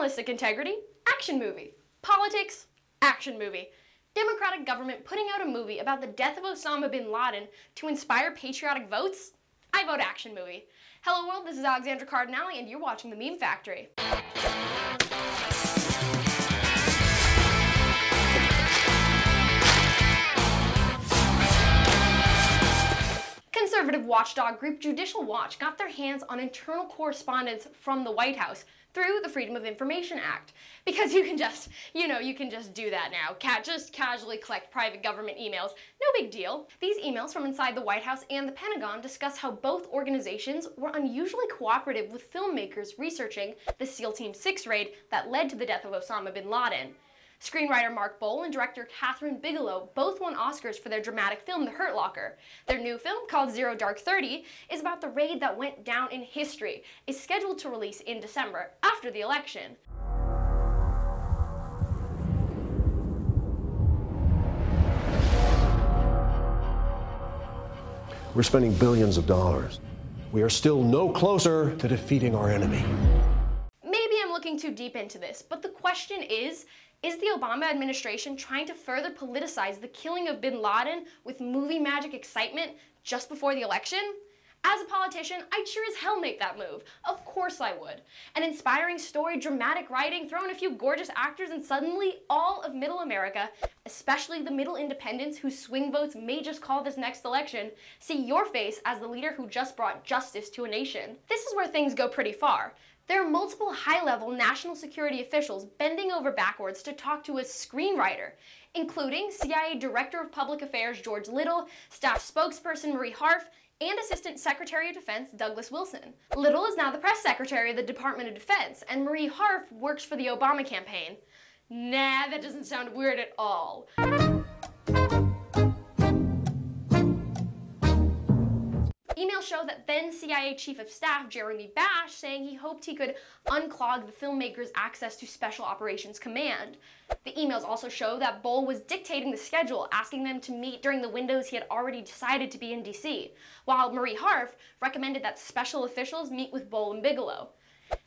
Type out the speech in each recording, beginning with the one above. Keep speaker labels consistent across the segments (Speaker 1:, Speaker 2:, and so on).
Speaker 1: Journalistic integrity, action movie. Politics, action movie. Democratic government putting out a movie about the death of Osama Bin Laden to inspire patriotic votes? I vote action movie. Hello world, this is Alexandra Cardinale and you're watching The Meme Factory. Conservative watchdog group Judicial Watch got their hands on internal correspondence from the White House through the Freedom of Information Act. Because you can just, you can just do that now. Just casually collect private government emails. No big deal. These emails from inside the White House and the Pentagon discuss how both organizations were unusually cooperative with filmmakers researching the SEAL Team 6 raid that led to the death of Osama Bin Laden. Screenwriter Mark Boal and director Kathryn Bigelow both won Oscars for their dramatic film The Hurt Locker. Their new film, called Zero Dark 30, is about the raid that went down in history. It's scheduled to release in December, after the election.
Speaker 2: We're spending billions of dollars. We are still no closer to defeating our enemy.
Speaker 1: Maybe I'm looking too deep into this, but the question is the Obama administration trying to further politicize the killing of Bin Laden with movie magic excitement just before the election? As a politician, I'd sure as hell make that move. Of course I would. An inspiring story, dramatic writing, throw in a few gorgeous actors, and suddenly all of middle America, especially the middle independents whose swing votes may just call this next election, see your face as the leader who just brought justice to a nation. This is where things go pretty far. There are multiple high-level national security officials bending over backwards to talk to a screenwriter, including CIA Director of Public Affairs George Little, staff spokesperson Marie Harf, and Assistant Secretary of Defense Douglas Wilson. Little is now the press secretary of the Department of Defense, and Marie Harf works for the Obama campaign. Nah, that doesn't sound weird at all. Emails show that then CIA Chief of Staff Jeremy Bash saying he hoped he could unclog the filmmakers' access to Special Operations Command. The emails also show that Boal was dictating the schedule, asking them to meet during the windows he had already decided to be in DC, while Marie Harf recommended that special officials meet with Boal and Bigelow.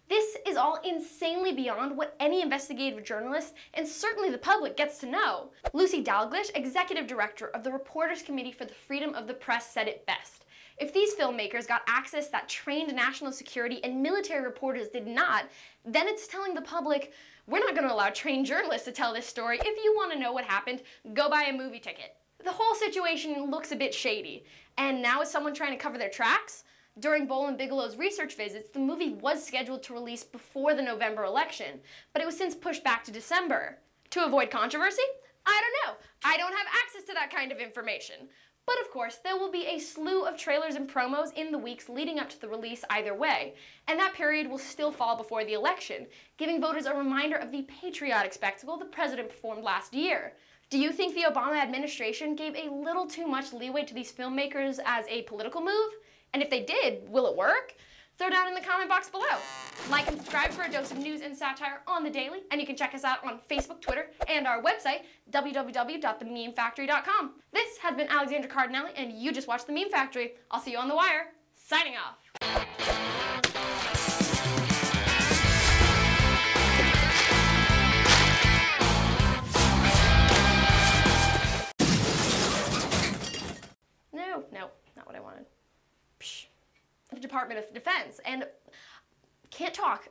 Speaker 1: This is all insanely beyond what any investigative journalist, and certainly the public, gets to know. Lucy Dalglish, executive director of the Reporters Committee for the Freedom of the Press, said it best. If these filmmakers got access that trained national security and military reporters did not, then it's telling the public, we're not going to allow trained journalists to tell this story. If you want to know what happened, go buy a movie ticket. The whole situation looks a bit shady. And now is someone trying to cover their tracks? During Boal and Bigelow's research visits, the movie was scheduled to release before the November election, but it was since pushed back to December. To avoid controversy? I don't know. I don't have access to that kind of information. But of course, there will be a slew of trailers and promos in the weeks leading up to the release either way, and that period will still fall before the election, giving voters a reminder of the patriotic spectacle the president performed last year. Do you think the Obama administration gave a little too much leeway to these filmmakers as a political move? And if they did, will it work? Throw down in the comment box below. Like and subscribe for a dose of news and satire on the daily, and you can check us out on Facebook, Twitter, and our website, www.thememefactory.com. This has been Alexandra Cardinale, and you just watched The Meme Factory. I'll see you on the wire. Signing off. No, not what I wanted. Psh. The Department of Defense, and can't talk.